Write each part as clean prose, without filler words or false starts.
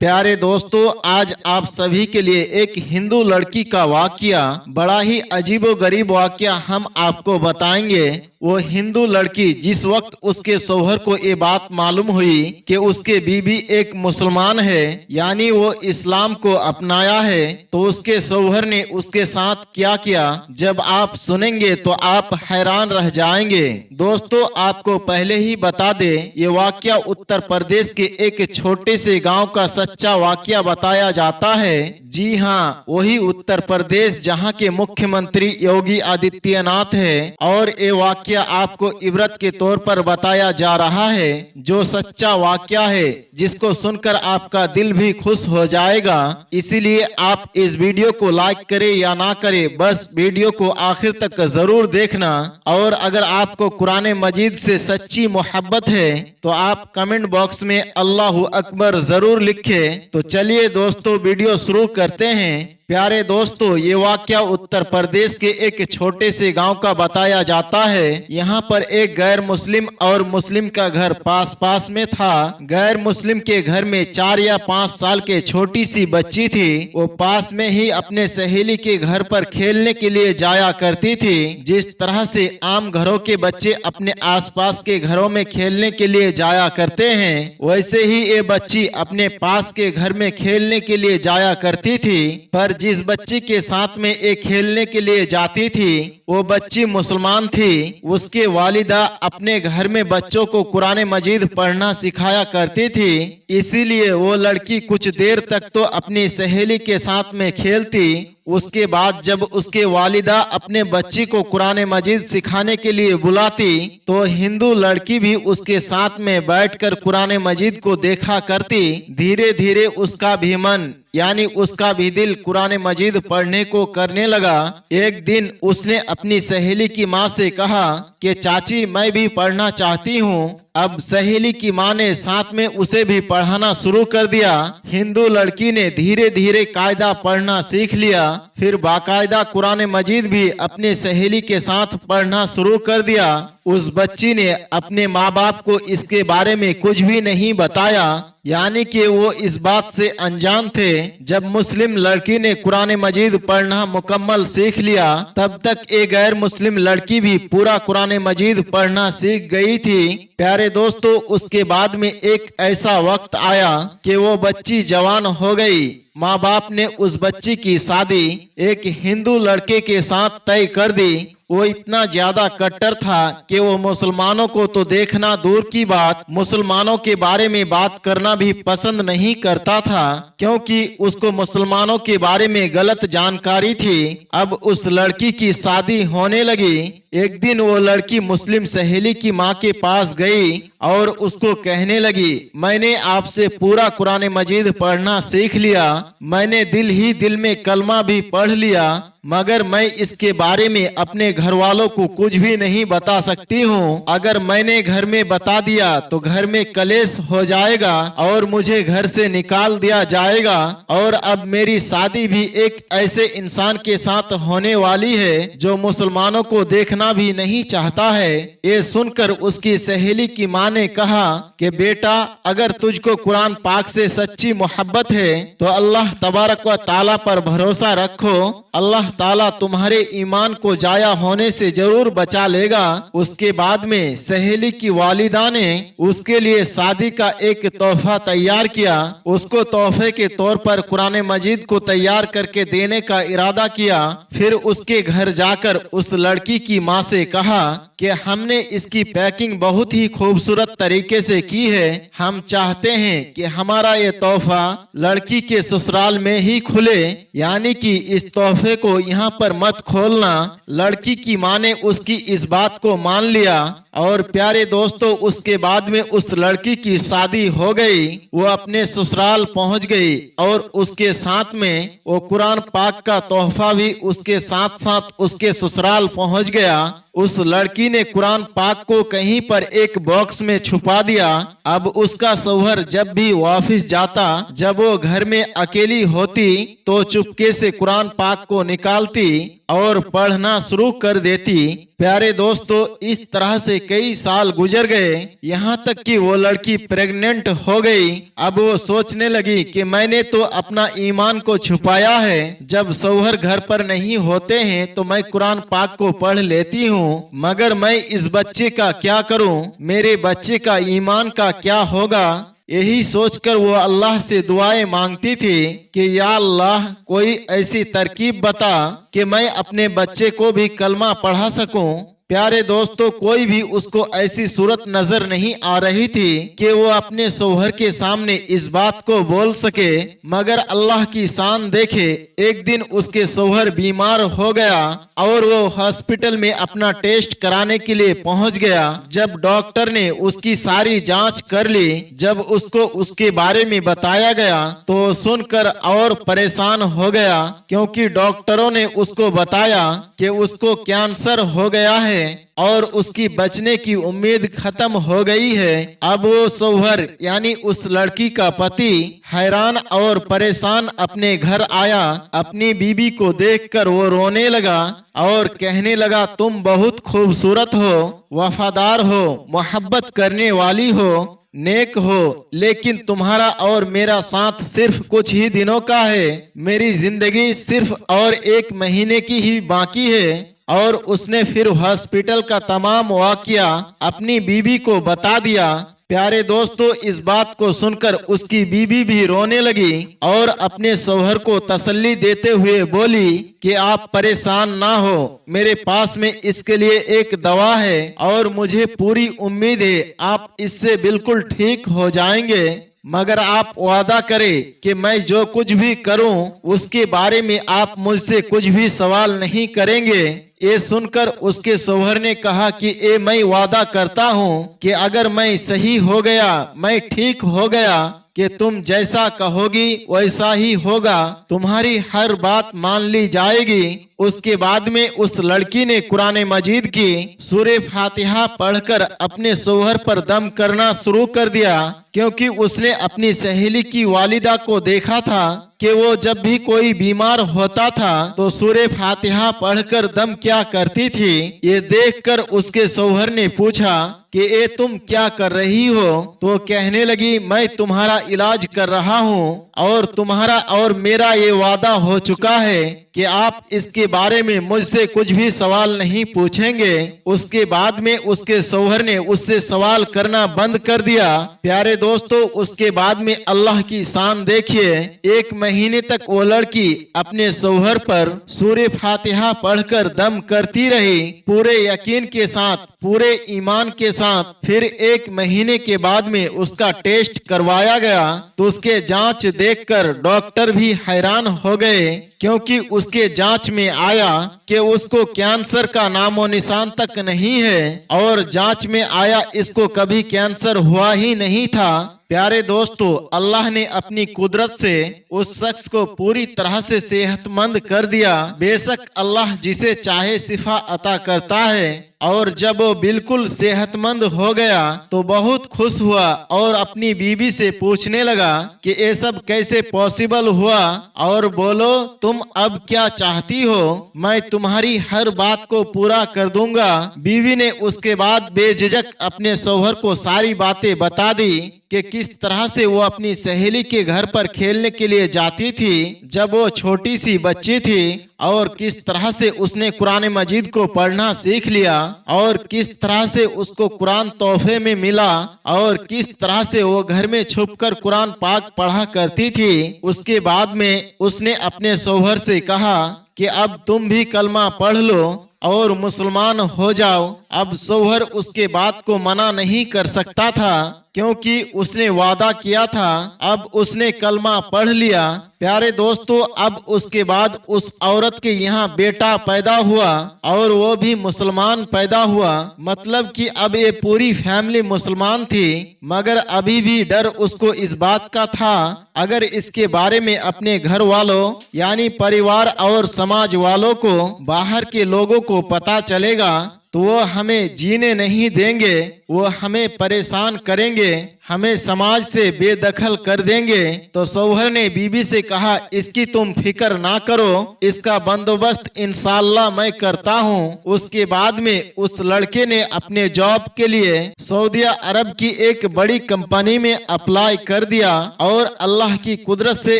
प्यारे दोस्तों, आज आप सभी के लिए एक हिंदू लड़की का वाकया, बड़ा ही अजीबोगरीब वाकया हम आपको बताएंगे। वो हिंदू लड़की जिस वक्त उसके शौहर को ये बात मालूम हुई कि उसके बीवी एक मुसलमान है, यानी वो इस्लाम को अपनाया है, तो उसके शौहर ने उसके साथ क्या किया, जब आप सुनेंगे तो आप हैरान रह जाएंगे। दोस्तों, आपको पहले ही बता दे, ये वाकया उत्तर प्रदेश के एक छोटे से गांव का सच्चा वाकया बताया जाता है। जी हाँ, वही उत्तर प्रदेश जहां के मुख्यमंत्री योगी आदित्यनाथ है। और ये वाकया आपको इबरत के तौर पर बताया जा रहा है, जो सच्चा वाकया है, जिसको सुनकर आपका दिल भी खुश हो जाएगा। इसीलिए आप इस वीडियो को लाइक करें या ना करें, बस वीडियो को आखिर तक जरूर देखना। और अगर आपको कुरान मजीद से सच्ची मोहब्बत है तो आप कमेंट बॉक्स में अल्लाहु अकबर जरूर लिखें। तो चलिए दोस्तों, वीडियो शुरू करते हैं। प्यारे दोस्तों, ये वाकया उत्तर प्रदेश के एक छोटे से गांव का बताया जाता है। यहाँ पर एक गैर मुस्लिम और मुस्लिम का घर पास पास में था। गैर मुस्लिम के घर में 4 या 5 साल के छोटी सी बच्ची थी। वो पास में ही अपने सहेली के घर पर खेलने के लिए जाया करती थी। जिस तरह से आम घरों के बच्चे अपने आसपास के घरों में खेलने के लिए जाया करते हैं, वैसे ही ये बच्ची अपने पास के घर में खेलने के लिए जाया करती थी। पर जिस बच्ची के साथ में एक खेलने के लिए जाती थी, वो बच्ची मुसलमान थी। उसके वालिदा अपने घर में बच्चों को कुरान मजीद पढ़ना सिखाया करती थी। इसीलिए वो लड़की कुछ देर तक तो अपनी सहेली के साथ में खेलती। उसके बाद जब उसके वालिदा अपने बच्ची को कुरान मजीद सिखाने के लिए बुलाती, तो हिंदू लड़की भी उसके साथ में बैठकर कुरान मजीद को देखा करती। धीरे धीरे उसका भी मन, यानी उसका भी दिल कुरान मजीद पढ़ने को करने लगा। एक दिन उसने अपनी सहेली की माँ से कहा कि चाची, मैं भी पढ़ना चाहती हूँ। अब सहेली की माँ ने साथ में उसे भी पढ़ाना शुरू कर दिया। हिंदू लड़की ने धीरे धीरे कायदा पढ़ना सीख लिया। फिर बाकायदा कुरान मजीद भी अपने सहेली के साथ पढ़ना शुरू कर दिया। उस बच्ची ने अपने माँ बाप को इसके बारे में कुछ भी नहीं बताया, यानी कि वो इस बात से अनजान थे। जब मुस्लिम लड़की ने कुरान मजीद पढ़ना मुकम्मल सीख लिया, तब तक एक गैर मुस्लिम लड़की भी पूरा कुरान मजीद पढ़ना सीख गई थी। प्यारे दोस्तों, उसके बाद में एक ऐसा वक्त आया कि वो बच्ची जवान हो गई। माँ बाप ने उस बच्ची की शादी एक हिंदू लड़के के साथ तय कर दी। वो इतना ज्यादा कट्टर था कि वो मुसलमानों को तो देखना दूर की बात, मुसलमानों के बारे में बात करना भी पसंद नहीं करता था, क्योंकि उसको मुसलमानों के बारे में गलत जानकारी थी। अब उस लड़की की शादी होने लगी। एक दिन वो लड़की मुस्लिम सहेली की माँ के पास गई और उसको कहने लगी, मैंने आपसे पूरा कुरान मजीद पढ़ना सीख लिया, मैंने दिल ही दिल में कलमा भी पढ़ लिया, मगर मैं इसके बारे में अपने घर वालों को कुछ भी नहीं बता सकती हूँ। अगर मैंने घर में बता दिया तो घर में कलेश हो जाएगा और मुझे घर से निकाल दिया जाएगा। और अब मेरी शादी भी एक ऐसे इंसान के साथ होने वाली है जो मुसलमानों को देखना भी नहीं चाहता है। ये सुनकर उसकी सहेली की माँ ने कहा कि बेटा, अगर तुझको कुरान पाक से सच्ची मोहब्बत है तो अल्लाह तबारक व ताला पर भरोसा रखो, अल्लाह ताला तुम्हारे ईमान को जाया होने से जरूर बचा लेगा। उसके बाद में सहेली की वालिदा ने उसके लिए शादी का एक तोहफा तैयार किया। उसको तोहफे के तौर पर कुरान मजीद को तैयार करके देने का इरादा किया। फिर उसके घर जाकर उस लड़की की माँ से कहा कि हमने इसकी पैकिंग बहुत ही खूबसूरत तरीके से की है, हम चाहते हैं कि हमारा ये तोहफा लड़की के ससुराल में ही खुले, यानी कि इस तोहफे को यहाँ पर मत खोलना। लड़की की माँ ने उसकी इस बात को मान लिया। और प्यारे दोस्तों, उसके बाद में उस लड़की की शादी हो गई। वो अपने ससुराल पहुंच गई और उसके साथ में वो कुरान पाक का तोहफा भी उसके साथ साथ उसके ससुराल पहुंच गया। उस लड़की ने कुरान पाक को कहीं पर एक बॉक्स में छुपा दिया। अब उसका शौहर जब भी वापिस जाता, जब वो घर में अकेली होती, तो चुपके से कुरान पाक को निकालती और पढ़ना शुरू कर देती। प्यारे दोस्तों, इस तरह से कई साल गुजर गए, यहाँ तक कि वो लड़की प्रेग्नेंट हो गई। अब वो सोचने लगी कि मैंने तो अपना ईमान को छुपाया है, जब शौहर घर पर नहीं होते हैं तो मैं कुरान पाक को पढ़ लेती हूँ, मगर मैं इस बच्चे का क्या करूँ, मेरे बच्चे का ईमान का क्या होगा। यही सोचकर वो अल्लाह से दुआएं मांगती थी कि या अल्लाह, कोई ऐसी तरकीब बता कि मैं अपने बच्चे को भी कलमा पढ़ा सकूं। प्यारे दोस्तों, कोई भी उसको ऐसी सूरत नजर नहीं आ रही थी कि वो अपने शौहर के सामने इस बात को बोल सके, मगर अल्लाह की शान देखे, एक दिन उसके शौहर बीमार हो गया और वो हॉस्पिटल में अपना टेस्ट कराने के लिए पहुंच गया। जब डॉक्टर ने उसकी सारी जांच कर ली, जब उसको उसके बारे में बताया गया तो सुनकर और परेशान हो गया, क्योंकि डॉक्टरों ने उसको बताया कि उसको कैंसर हो गया है और उसकी बचने की उम्मीद खत्म हो गई है। अब वो शौहर यानी उस लड़की का पति हैरान और परेशान अपने घर आया। अपनी बीबी को देखकर वो रोने लगा और कहने लगा, तुम बहुत खूबसूरत हो, वफादार हो, मोहब्बत करने वाली हो, नेक हो, लेकिन तुम्हारा और मेरा साथ सिर्फ कुछ ही दिनों का है। मेरी जिंदगी सिर्फ और 1 महीने की ही बाकी है। और उसने फिर हॉस्पिटल का तमाम वाकया अपनी बीबी को बता दिया। प्यारे दोस्तों, इस बात को सुनकर उसकी बीबी भी रोने लगी और अपने शौहर को तसल्ली देते हुए बोली कि आप परेशान ना हो, मेरे पास में इसके लिए एक दवा है और मुझे पूरी उम्मीद है आप इससे बिल्कुल ठीक हो जाएंगे, मगर आप वादा करें कि मैं जो कुछ भी करूं उसके बारे में आप मुझसे कुछ भी सवाल नहीं करेंगे। ये सुनकर उसके शौहर ने कहा कि मैं वादा करता हूं कि अगर मैं सही हो गया, मैं ठीक हो गया, कि तुम जैसा कहोगी वैसा ही होगा, तुम्हारी हर बात मान ली जाएगी। उसके बाद में उस लड़की ने कुरान मजीद की सूरे फातिहा पढ़कर अपने शौहर पर दम करना शुरू कर दिया, क्योंकि उसने अपनी सहेली की वालिदा को देखा था कि वो जब भी कोई बीमार होता था तो सूरे फातिहा पढ़कर दम क्या करती थी। ये देखकर उसके शौहर ने पूछा कि ये तुम क्या कर रही हो, तो कहने लगी, मैं तुम्हारा इलाज कर रहा हूँ और तुम्हारा और मेरा ये वादा हो चुका है कि आप इसके बारे में मुझसे कुछ भी सवाल नहीं पूछेंगे। उसके बाद में उसके शौहर ने उससे सवाल करना बंद कर दिया। प्यारे दोस्तों, उसके बाद में अल्लाह की शान देखिए, 1 महीने तक वो लड़की अपने शौहर पर सूरे फातिहा पढ़कर दम करती रही, पूरे यकीन के साथ, पूरे ईमान के साथ। फिर 1 महीने के बाद में उसका टेस्ट करवाया गया तो उसके जांच देखकर डॉक्टर भी हैरान हो गए, क्योंकि उसके जांच में आया कि उसको कैंसर का नामो निशान तक नहीं है और जांच में आया इसको कभी कैंसर हुआ ही नहीं था। प्यारे दोस्तों, अल्लाह ने अपनी कुदरत से उस शख्स को पूरी तरह से सेहतमंद कर दिया। बेशक अल्लाह जिसे चाहे शिफा अता करता है, और जब वो बिल्कुल सेहतमंद हो गया तो बहुत खुश हुआ और अपनी बीबी से पूछने लगा कि ये सब कैसे पॉसिबल हुआ, और बोलो तुम अब क्या चाहती हो, मैं तुम्हारी हर बात को पूरा कर दूंगा। बीवी ने उसके बाद बेझिझक अपने शौहर को सारी बातें बता दी कि किस तरह से वो अपनी सहेली के घर पर खेलने के लिए जाती थी जब वो छोटी सी बच्ची थी, और किस तरह से उसने कुरान मजीद को पढ़ना सीख लिया, और किस तरह से उसको कुरान तोहफे में मिला, और किस तरह से वो घर में छुपकर कुरान पाक पढ़ा करती थी। उसके बाद में उसने अपने शौहर से कहा कि अब तुम भी कलमा पढ़ लो और मुसलमान हो जाओ। अब शौहर उसके बात को मना नहीं कर सकता था, क्योंकि उसने वादा किया था। अब उसने कलमा पढ़ लिया। प्यारे दोस्तों, अब उसके बाद उस औरत के यहाँ बेटा पैदा हुआ और वो भी मुसलमान पैदा हुआ। मतलब कि अब ये पूरी फैमिली मुसलमान थी, मगर अभी भी डर उसको इस बात का था, अगर इसके बारे में अपने घर वालों यानी परिवार और समाज वालों को, बाहर के लोगों को पता चलेगा तो वो हमें जीने नहीं देंगे। वो हमें परेशान करेंगे, हमें समाज से बेदखल कर देंगे। तो शौहर ने बीबी से कहा, इसकी तुम फिक्र ना करो, इसका बंदोबस्त इंशाअल्लाह मैं करता हूँ। उसके बाद में उस लड़के ने अपने जॉब के लिए सऊदी अरब की एक बड़ी कंपनी में अप्लाई कर दिया और अल्लाह की कुदरत से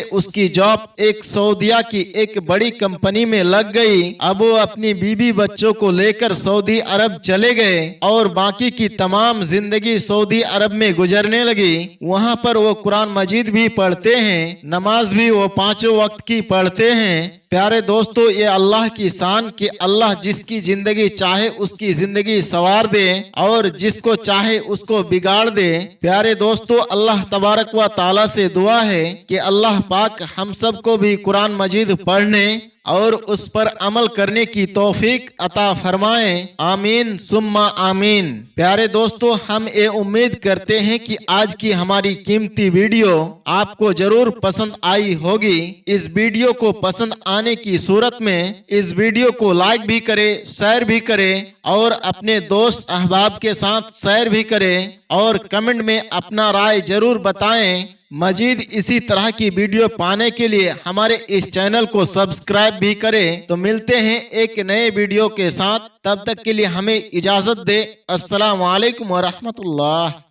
उसकी जॉब एक सऊदिया की एक बड़ी कंपनी में लग गई। अब वो अपनी बीबी बच्चों को लेकर सऊदी अरब चले गए और बाकी की तमाम जिंदगी सऊदी अरब में गुजरने लगी। वहाँ पर वो कुरान मजीद भी पढ़ते हैं, नमाज भी वो 5 वक्त की पढ़ते हैं। प्यारे दोस्तों, ये अल्लाह की शान कि अल्लाह जिसकी जिंदगी चाहे उसकी जिंदगी संवार दे और जिसको चाहे उसको बिगाड़ दे। प्यारे दोस्तों, अल्लाह तबारक व ताला से दुआ है कि अल्लाह पाक हम सबको भी कुरान मजीद पढ़ने और उस पर अमल करने की तौफीक अता फरमाए। आमीन सुम्मा आमीन। प्यारे दोस्तों, हम ये उम्मीद करते हैं कि आज की हमारी कीमती वीडियो आपको जरूर पसंद आई होगी। इस वीडियो को पसंद आने की सूरत में इस वीडियो को लाइक भी करें, शेयर भी करें और अपने दोस्त अहबाब के साथ शेयर भी करें और कमेंट में अपना राय जरूर बताएं। मजीद इसी तरह की वीडियो पाने के लिए हमारे इस चैनल को सब्सक्राइब भी करें। तो मिलते हैं एक नए वीडियो के साथ, तब तक के लिए हमें इजाजत दे। अस्सलाम वालेकुम व रहमतुल्लाह।